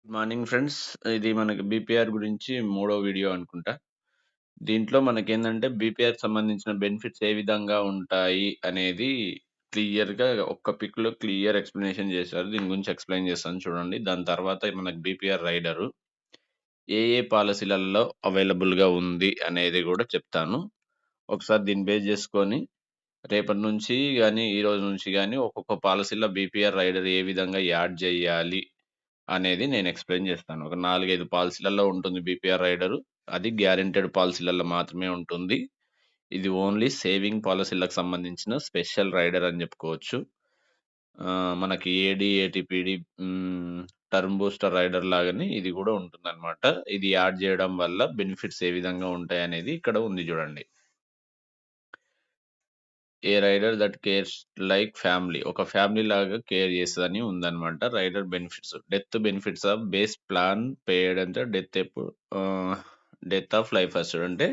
Good morning friends. ఇది మనకి BPR గురించి మూడో వీడియో అనుకుంటా. దీంట్లో మనకేందంటే బీపీఆర్‌కి సంబంధించిన బెనిఫిట్స్ ఏ విధంగా ఉంటాయి అనేది క్లియర్‌గా ఒక్క పిక్‌లో క్లియర్ ఎక్స్‌ప్లనేషన్ చేశారు. దీని గురించి ఎక్స్‌ప్లెయిన్ చేస్తాను చూడండి. దాని తర్వాత మనకి బీపీఆర్ రైడరు ఏ ఏ పాలిసీలలో అవైలబుల్‌గా ఉంది అనేది గూడా చెప్తాను. ఒకసారి దీన్ని బేస్ చేసుకొని రేపటి నుంచి గాని, ఈ రోజు నుంచి గాని ఒక్కొక్క పాలిసీలో బీపీఆర్ రైడర్ ఏ విధంగా యాడ్ జేయాలి అనేది నేను ఎక్స్‌ప్లెయిన్ జేస్తాను. ఒక 4, 5 పాలిసీలలో ఉంటుంది బీపీఆర్ రైడరు. అది గ్యారంటెడ్ పాలిసీలలో మాత్రమే ఉంటుంది. ఇది ఓన్లీ సేవింగ్ పాలిసీలకు సంబంధించిన స్పెషల్ రైడర్ అని జెప్పుకోవచ్చు. మనకి ఏడీ, ఏటీపీడీ టర్మ్ బూస్టర్ రైడర్ లాగానే ఇది గూడా ఉంటుందనమాట. ఇది యాడ్ జేయడం వల్ల బెనిఫిట్స్ ఏ విధంగా ఉంటాయనేది ఇక్కడ ఉంది జూడండి. A rider that cares like family. ఒక ఫ్యామిలీ లాగా కేర్ చేస్తదని ఉందనమాట. Rider benefits. Death benefits of base plan paid అంటే ఆహ్, డెత్ ఆఫ్ లైఫ్ అస్యూర్డ్ అంటే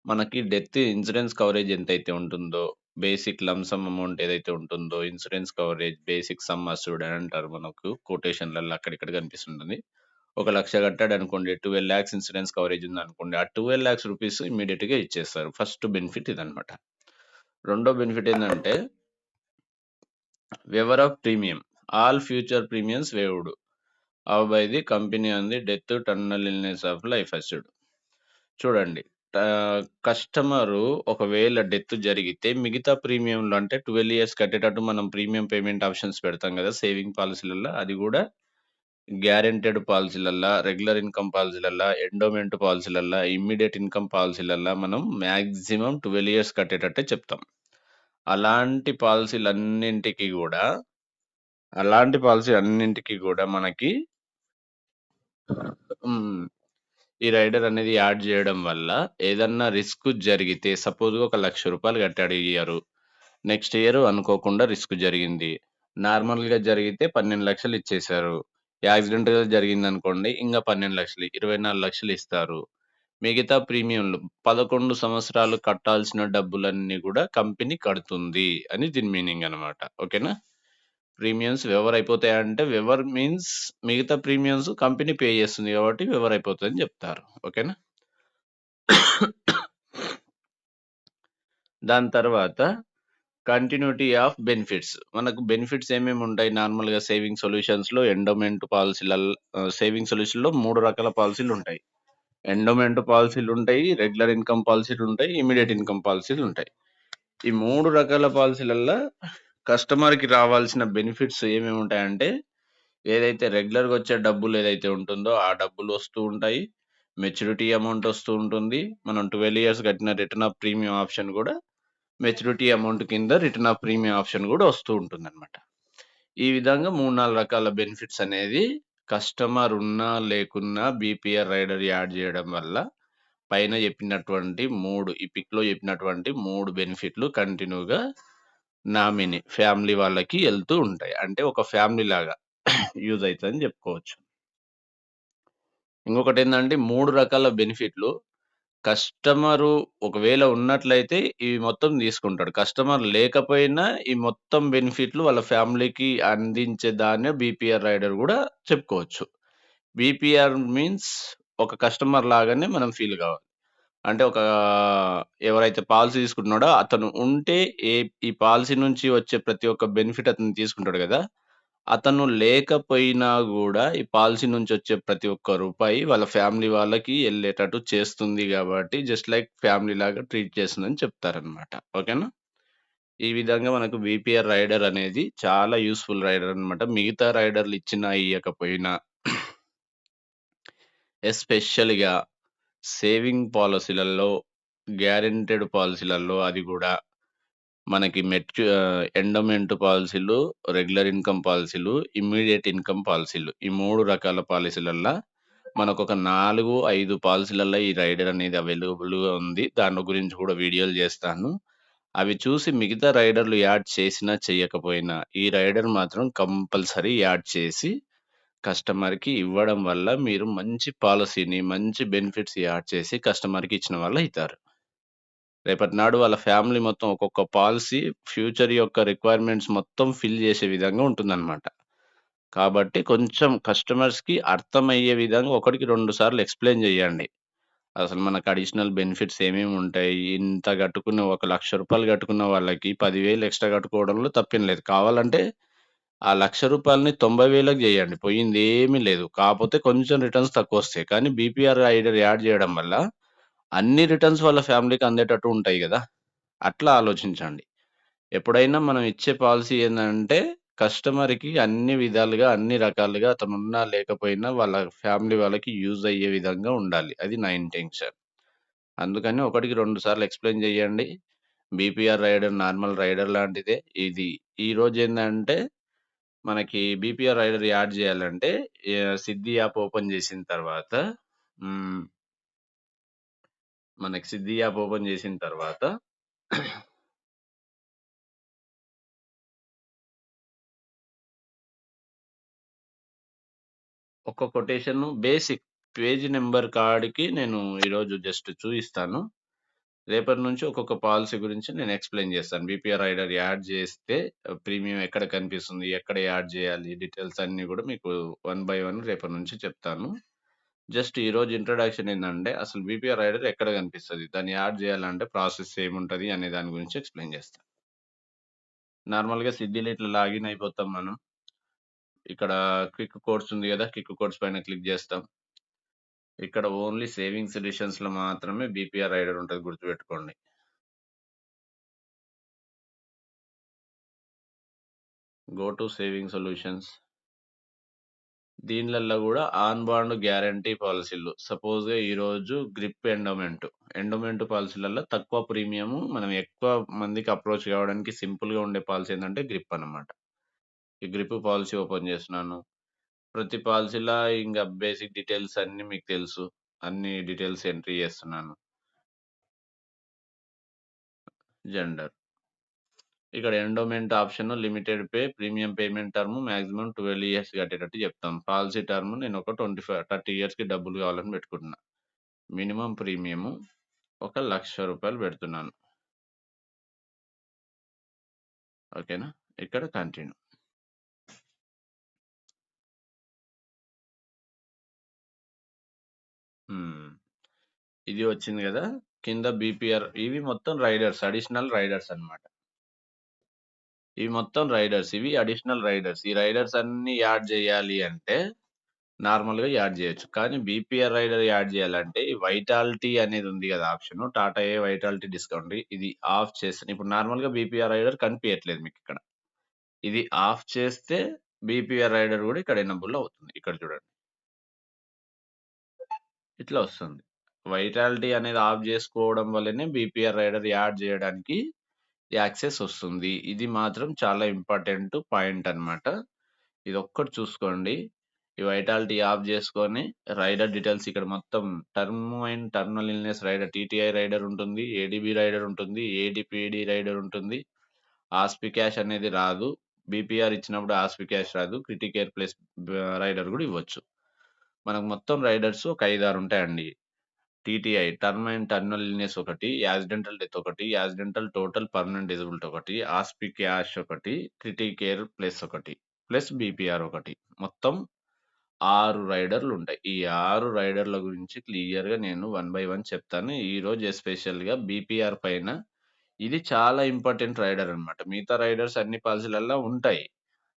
మనకి డెత్ ఇన్సూరెన్స్ కవరేజ్ ఎంతైతే ఉంటుందో, బేసిక్ లంప్ సమ్ అమౌంట్ ఏదైతే ఉంటుందో, ఇన్సూరెన్స్ కవరేజ్, బేసిక్ సమ్ అస్యూర్డ్ అని అంటారు మనకు కొటేషన్‌లలో అక్కడిక్కడ కనిపిస్తుంటుంది. ఒక 1,00,000 కట్టాడనుకోండి, 12,00,000 ఇన్సూరెన్స్ కవరేజ్ ఉందనుకోండి. ఆ 12,00,000 రూపీస్ ఇమ్మీడియేట్‌గా ఇచ్చేస్తారు. ఫస్ట్ బెనిఫిట్ ఇదనమాట. రెండో బెనిఫిట్ ఏందంటే waiver of premium. All future premiums waived by the company on the death, terminal illness of life assured. చూడండి. కస్టమరు ఒకవేళ డెత్ జరిగితే మిగతా ప్రీమియంలు అంటే 12 ఇయర్స్ కట్టేటట్టు మనం ప్రీమియం పేమెంట్ ఆప్షన్స్ పెడతాం గదా! సేవింగ్ పాలిసీలల్ల. అది గూడా గ్యారంటెడ్ పాలిసీలల్ల, రెగ్యులర్ ఇన్‌కమ్ పాలిసీలల్ల, ఎండోమెంట్ పాలిసీలల్ల, ఇమ్మీడియేట్ ఇన్‌కమ్ పాలిసీలల్ల మనం మాక్సిమం 12 ఇయర్స్ కట్టేటట్టే చెప్తాం. అలాంటి పాలిసీలన్నింటికి గూడా అలాంటి పాలిసీ అన్నింటికి గూడా మనకి హ్మ్. ఈ రైడర్ అనేది యాడ్ జేయడం వల్ల ఏదన్నా రిస్క్ జరిగితే సపోజ్‌గా ఒక రూ. 1,00,000 కట్టాడు ఈ ఇయరు. నెక్స్ట్ ఇయర్ అనుకోకుండా రిస్క్ జరిగింది. నార్మల్‌గా జరిగితే 12,00,000 ఇచ్చేశారు. యాక్సిడెంటల్‌గా జరిగిందనుకోండి ఇంగ 12,00,000 24,00,000 ఇస్తారు. మిగతా ప్రీమియంలు 11 సంవత్సరాలు కట్టాల్సిన డబ్బులన్నీ గూడా కంపెనీ కడుతుంది అని దీని మీనింగ్ అన్నమాట. ఓకేనా? ప్రీమియమ్స్ వెవర్ అయిపోతాయంటే, వెవర్ మీన్స్ మిగతా ప్రీమియమ్స్ కంపెనీ పే చేస్తుంది కాబట్టి వెవర్ అయిపోతదని జెప్తారు. ఓకేనా? దాని తర్వాత కంటిన్యూటీ ఆఫ్ బెనిఫిట్స్. మనకు బెనిఫిట్స్ ఏమేముంటాయి నార్మల్‌గా సేవింగ్ సొల్యూషన్స్‌లో ఎండోమెంట్ సేవింగ్ సొల్యూషన్‌లో 3 రకాల పాలిసీలుంటాయి. ఎండోమెంట్ పాలిసీలుంటాయి, రెగ్యులర్ ఇన్‌కమ్ పాలిసీలుంటాయి, ఇమ్మీడియేట్ ఇన్‌కమ్ పాలిసీలుంటాయి. ఈ 3 రకాల పాలిసీలల్ల కస్టమర్‌కి రావాల్సిన బెనిఫిట్స్ ఏమేముంటాయంటే ఏదైతే రెగ్యులర్‌గా వచ్చే డబ్బులు ఏదైతే ఉంటుందో, ఆ డబ్బులు వస్తూ ఉంటాయి. మెచ్యూరిటీ అమౌంట్ వస్తూ ఉంటుంది. మనం 12 ఇయర్స్ కట్టిన రిటర్న్ ఆఫ్ ప్రీమియం ఆప్షన్ గూడా మెచ్యూరిటీ అమౌంట్ కింద రిటర్న్ ఆఫ్ ప్రీమియం ఆప్షన్ గూడా వస్తూ ఉంటుందన్నమాట. ఈ విధంగా 3, 4 రకాల బెనిఫిట్స్ అనేది కస్టమర్ ఉన్నా, లేకున్నా బీపీఆర్ రైడర్ యాడ్ జేయడం వల్ల పైన చెప్పినటువంటి 3 ఈ పిక్‌లో చెప్పినటువంటి 3 బెనిఫిట్‌లు కంటిన్యూ‌గా ఫ్యామిలీ వాళ్ళకి ఎళ్తూ ఉంటాయి. అంటే ఒక ఫ్యామిలీ లాగా యూజ్ అయితదని జెప్పుకోవచ్చు. ఇంకొకటేందంటే 3 రకాల బెనిఫిట్‌లు కస్టమరు ఒకవేళ ఉన్నట్లయితే ఇవి మొత్తం తీసుకుంటాడు. కస్టమర్ లేకపోయినా ఈ మొత్తం బెనిఫిట్‌లు వాళ్ళ ఫ్యామిలీకి అందించే దాన్నే బీపీఆర్ రైడర్ గూడా చెప్పుకోవచ్చు. బీపీఆర్ మీన్స్ ఒక కస్టమర్ లాగానే మనం ఫీల్ గావాలి. అంటే ఎవరైతే పాలిసీ తీసుకుంటున్నాడో అతను ఉంటే ఈ పాలిసీ నుంచి వచ్చే ప్రతి ఒక్క బెనిఫిట్ అతను తీసుకుంటాడు గదా! అతను లేకపోయినా గూడా ఈ పాలిసీ నుంచొచ్చే ప్రతి ఒక్క రూపాయి వాళ్ళ ఫ్యామిలీ వాళ్ళకి ఎళ్ళేటట్టు చేస్తుంది గాబట్టి, జస్ట్ లైక్ ఫ్యామిలీ లాగా ట్రీట్ చేస్తుందని చెప్తారనమాట. ఓకేనా? ఈ విధంగా మనకు వీపీఆర్ రైడర్ అనేది చాలా యూజ్‌ఫుల్ రైడర్ అనమాట. మిగతా రైడర్‌లు ఇచ్చినా, ఇయ్యకపోయినా ఎస్పెషల్‌గా సేవింగ్ పాలిసీలలో, గ్యారంటెడ్ పాలిసీలలో అది గూడా మనకి ఎండోమెంట్ పాలిసీలు, రెగ్యులర్ ఇన్‌కమ్ పాలిసీలు, ఇమ్మీడియేట్ ఇన్‌కమ్ పాలిసీలు. ఈ 3 రకాల పాలిసీలల్ల మనకొక 4, 5 పాలిసీలల్ల ఈ రైడర్ అనేది అవైలబుల్‌గా ఉంది. దాని గురించి కూడా వీడియోలు జేస్తాను. అవి చూసి మిగతా రైడర్‌లు యాడ్ చేసినా, చెయ్యకపోయినా ఈ రైడర్ మాత్రం కంపల్సరీ యాడ్ చేసి కస్టమర్‌కి ఇవ్వడం వల్ల మీరు మంచి పాలిసీని, మంచి బెనిఫిట్స్ యాడ్ చేసి కస్టమర్‌కి ఇచ్చిన వాళ్ళైతారు. రేపటి నాడు వాళ్ళ ఫ్యామిలీ మొత్తం ఒక్కొక్క పాలిసీ ఫ్యూచర్ యొక్క రిక్వైర్మెంట్స్ మొత్తం ఫిల్ చేసే విధంగా ఉంటుందన్నమాట. కాబట్టి కొంచెం కస్టమర్స్‌కి అర్థమయ్యే విధంగా ఒకటికి 2 సార్లు ఎక్స్‌ప్లెయిన్ జేయండి. అసలు మనకు అడిషనల్ బెనిఫిట్స్ ఏమేముంటాయి? ఇంత గట్టుకున్న ఒక రూ. 1,00,000 గట్టుకున్న వాళ్ళకి 10,000 ఎక్స్‌ట్రా గట్టుకోవడంలో తప్పేం లేదు. కావాలంటే ఆ రూ. 1,00,000ని 90,000కి జేయండి. పోయిందేమీ లేదు. కాపోతే కొంచెం రిటర్న్స్ తక్కువొస్తాయి. కానీ బీపీఆర్ రైడర్ యాడ్ జేయడం వల్ల అన్ని రిటర్న్స్ వాళ్ళ ఫ్యామిలీకి అందేటట్టు ఉంటాయి గదా! అట్లా ఆలోచించండి. ఎప్పుడైనా మనం ఇచ్చే పాలిసీ ఏందంటే, కస్టమర్‌కి అన్ని విధాలుగా, అన్ని రకాలుగా అతనున్నా, లేకపోయినా వాళ్ళ ఫ్యామిలీ వాళ్ళకి యూజ్ అయ్యే విధంగా ఉండాలి. అది నా ఇంటెన్షన్. అందుకని ఒకటికి 2 సార్లు ఎక్స్‌ప్లెయిన్ జేయండి. బీపీఆర్ రైడర్ నార్మల్ రైడర్ లాంటిదే. ఇది ఈరోజేందంటే, మనకి బీపీఆర్ రైడర్ యాడ్ జేయాలంటే, సిద్ధి యాప్ ఓపెన్ జేసిన తర్వాత హ్మ్. మనకి సిద్ధి యాప్ ఓపెన్ జేసిన తర్వాత ఒక కొటేషను బేసిక్ పేజ్ నంబర్ కాడికి నేను ఈరోజు జస్ట్ చూయిస్తాను. రేపటి నుంచి ఒక్కొక్క పాలిసీ గురించి నేను ఎక్స్‌ప్లెయిన్ చేస్తాను. బీపీఆర్ రైడర్ యాడ్ చేస్తే ప్రీమియం ఎక్కడ కనిపిస్తుంది? ఎక్కడ యాడ్ చేయాలి? డీటెయిల్స్ అన్నీ గూడా మీకు వన్ బై వన్ రేపటి నుంచి చెప్తాను. జస్ట్ ఈరోజు ఇంట్రడక్షన్ ఏందంటే అసలు బీపీఆర్ రైడర్ ఎక్కడ కనిపిస్తది? దాన్ని యాడ్ చేయాలంటే ప్రాసెస్ ఏముంటది? అనే దాని గురించి ఎక్స్‌ప్లెయిన్ చేస్తా. నార్మల్‌గా సిడ్నీలో ఇట్లా లాగిన్ అయిపోతాం మనం. ఇక్కడ క్విక్ కోడ్స్ ఉంది గదా! క్విక్ కోడ్స్ పైన క్లిక్ చేస్తాం. ఇక్కడ ఓన్లీ సేవింగ్ సొల్యూషన్స్‌లో మాత్రమే బీపీఆర్ రైడర్ ఉంటది గుర్తుపెట్టుకోండి. Go to saving solutions. దీనిలల్ల గూడా ఆన్ బాండ్ గ్యారంటీ పాలిసీలు. సపోజ్‌గా ఈరోజు గ్రిప్ ఎండోమెంట్. ఎండోమెంట్ పాలిసీలల్ల తక్కువ ప్రీమియము మనం ఎక్కువ మందికి అప్రోచ్ కావడానికి సింపుల్‌గా ఉండే పాలిసీ ఏందంటే గ్రిప్ అన్నమాట. ఈ గ్రిప్ పాలిసీ ఓపెన్ చేస్తున్నాను. ప్రతి పాలిసీలా ఇంగ బేసిక్ డీటెయిల్స్ అన్నీ మీకు తెలుసు. అన్ని డీటెయిల్స్ ఎంట్రీ చేస్తున్నాను. జెండర్. ఇక్కడ endowment option limited pay, premium payment term maximum 12 years కట్టేటట్టు చెప్తాం. పాలిసీ టర్మ్ నేను ఒక 30 ఇయర్స్‌కి డబ్బులు కావాలని పెట్టుకుంటున్నా. మినిమమ్ ప్రీమియము ఒక రూ. 1,00,000 పెడుతున్నాను. ఓకేనా? ఇక్కడ కంటిన్యూ. హ్మ్. ఇది వచ్చింది గదా! కింద బీపీఆర్ ఇవి మొత్తం రైడర్స్. అడిషనల్ రైడర్స్ అన్నమాట. ఇవి మొత్తం రైడర్స్. ఇవి అడిషనల్ రైడర్స్. ఈ రైడర్స్ అన్నీ యాడ్ జేయాలి అంటే నార్మల్‌గా యాడ్ జేయొచ్చు. కానీ బీపీఆర్ రైడర్ యాడ్ జేయాలంటే ఈ వైటాలిటీ అనేది ఉంది గదా! Option. Tata A vitality discount ఇది ఆఫ్ చేస్తే ఇప్పుడు నార్మల్‌గా బీపీఆర్ రైడర్ కనిపియట్లేదు మీకిక్కడ. ఇది ఆఫ్ చేస్తే బీపీఆర్ రైడర్ గూడా ఇక్కడ ఎనేబుల్ అవుతుంది. ఇక్కడ చూడండి. ఇట్లా వస్తుంది. వైటాలిటీ అనేది ఆఫ్ జేసుకోవడం వల్లనే బీపీఆర్ రైడర్ యాడ్ జేయడానికి యాక్సెస్ వస్తుంది. ఇది మాత్రం చాలా ఇంపార్టెంట్ పాయింట్ అన్నమాట. ఇదొక్కటి చూసుకోండి. ఈ వైటాలిటీ ఆఫ్ జేసుకొని రైడర్ డీటెయిల్స్ ఇక్కడ మొత్తం term and terminal illness rider TTI rider ఉంటుంది. ఏడీబీ రైడర్ ఉంటుంది. ఏడీపీడీ రైడర్ ఉంటుంది. ఆస్పీ క్యాష్ అనేది రాదు. బీపీఆర్ ఇచ్చినప్పుడు ఆస్పీ క్యాష్ రాదు. క్రిటికేర్ ప్లస్ రైడర్ గూడా ఇవ్వచ్చు. మనకు మొత్తం రైడర్స్ ఒక 5, 6 ఉంటాయండి. TTI term and terminal illness ఒకటి, యాక్సిడెంటల్ డెత్ ఒకటి, యాక్సిడెంటల్ టోటల్ పర్మనెంట్ డిజబిలిటీ ఒకటి, ఆస్పీ క్యాష్ ఒకటి, క్రిటికేర్ ప్లస్ ఒకటి, ప్లస్ బీపీఆర్ ఒకటి. మొత్తం 6 రైడర్‌లుంటాయి. ఈ 6 రైడర్‌ల గురించి క్లియర్‌గా నేను వన్ బై వన్ చెప్తాను. ఈరోజు ఎస్పెషల్‌గా బీపీఆర్ పైన ఇది చాలా ఇంపార్టెంట్ రైడర్ అన్నమాట. మిగతా రైడర్స్ అన్ని పాలిసీలల్ల ఉంటాయి.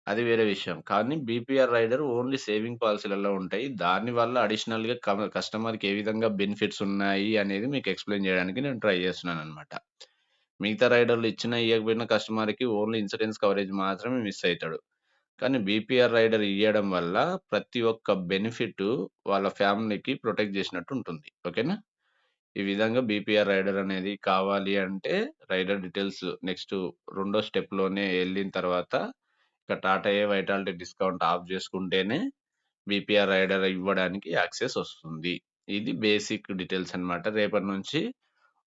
అది వేరే విషయం. కానీ బీపీఆర్ రైడర్ ఓన్లీ సేవింగ్ పాలిసీలలో ఉంటాయి. దానివల్ల అడిషనల్‌గా కస్టమర్‌కి ఏ విధంగా బెనిఫిట్స్ ఉన్నాయి అనేది మీకు ఎక్స్‌ప్లెయిన్ చేయడానికి నేను ట్రై చేస్తున్నాననమాట. మిగతా రైడర్‌లు ఇచ్చినా, ఇయ్యకపోయినా కస్టమర్‌కి ఓన్లీ ఇన్సూరెన్స్ కవరేజ్ మాత్రమే మిస్ అయితాడు. కానీ బీపీఆర్ రైడర్ ఇయ్యడం వల్ల ప్రతి ఒక్క బెనిఫిటు వాళ్ళ ఫ్యామిలీకి ప్రొటెక్ట్ చేసినట్టు ఉంటుంది. ఓకేనా? ఈ విధంగా బీపీఆర్ రైడర్ అనేది కావాలి అంటే రైడర్ డీటెయిల్స్ నెక్స్ట్ రెండో స్టెప్‌లోనే ఎళ్ళిన తర్వాత ఇక Tata A vitality discount off జేసుకుంటేనే బీపీఆర్ రైడర్ ఇవ్వడానికి యాక్సెస్ ఒస్తుంది. ఇది బేసిక్ డీటెయిల్స్ అన్నమాట. రేపటి నుంచి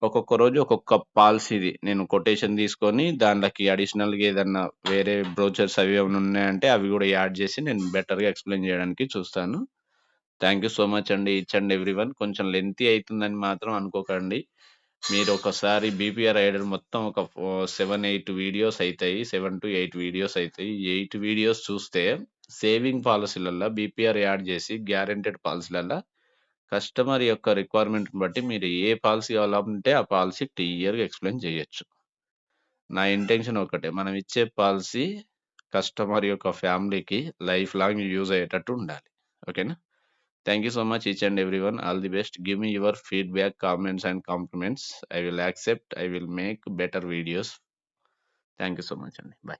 ఒక్కొక్క రోజు ఒక్కొక్క పాలిసీది నేను కొటేషన్ తీసుకొని దాంట్లకి అడిషనల్‌గా ఏదన్నా వేరే బ్రోచర్స్ అవి ఏమైనా ఉన్నాయంటే అవి గూడా యాడ్ జేసి నేను బెటర్‌గా ఎక్స్‌ప్లెయిన్ జేయడానికి చూస్తాను. థాంక్ యూ సో మచ్ అండి. Each and everyone. కొంచెం లెంతీ అయితుందని మాత్రం అనుకోకండి. మీరొకసారి బీపీఆర్ రైడర్ మొత్తం ఒక 7, 8 వీడియోస్ అయితాయి. 7-8 వీడియోస్ అయితాయి. ఈ 8 వీడియోస్ చూస్తే సేవింగ్ పాలిసీలల్ల బీపీఆర్ యాడ్ జేసి గ్యారంటెడ్ పాలిసీలల్ల కస్టమర్ యొక్క రిక్వైర్మెంట్‌ని బట్టి మీరు ఏ పాలిసీ కావాలంటే ఆ పాలిసీ క్లియర్‌గా ఎక్స్‌ప్లెయిన్ చేయొచ్చు. నా ఇంటెన్షన్ ఒకటే. మనం ఇచ్చే పాలిసీ కస్టమర్ యొక్క ఫ్యామిలీకి లైఫ్ లాంగ్ యూజ్ అయ్యేటట్టు ఉండాలి. ఓకేనా? Thank you so much each and everyone. All the best. Give me your feedback, comments and compliments. I will accept. I will make better videos. Thank you so much అండి. By.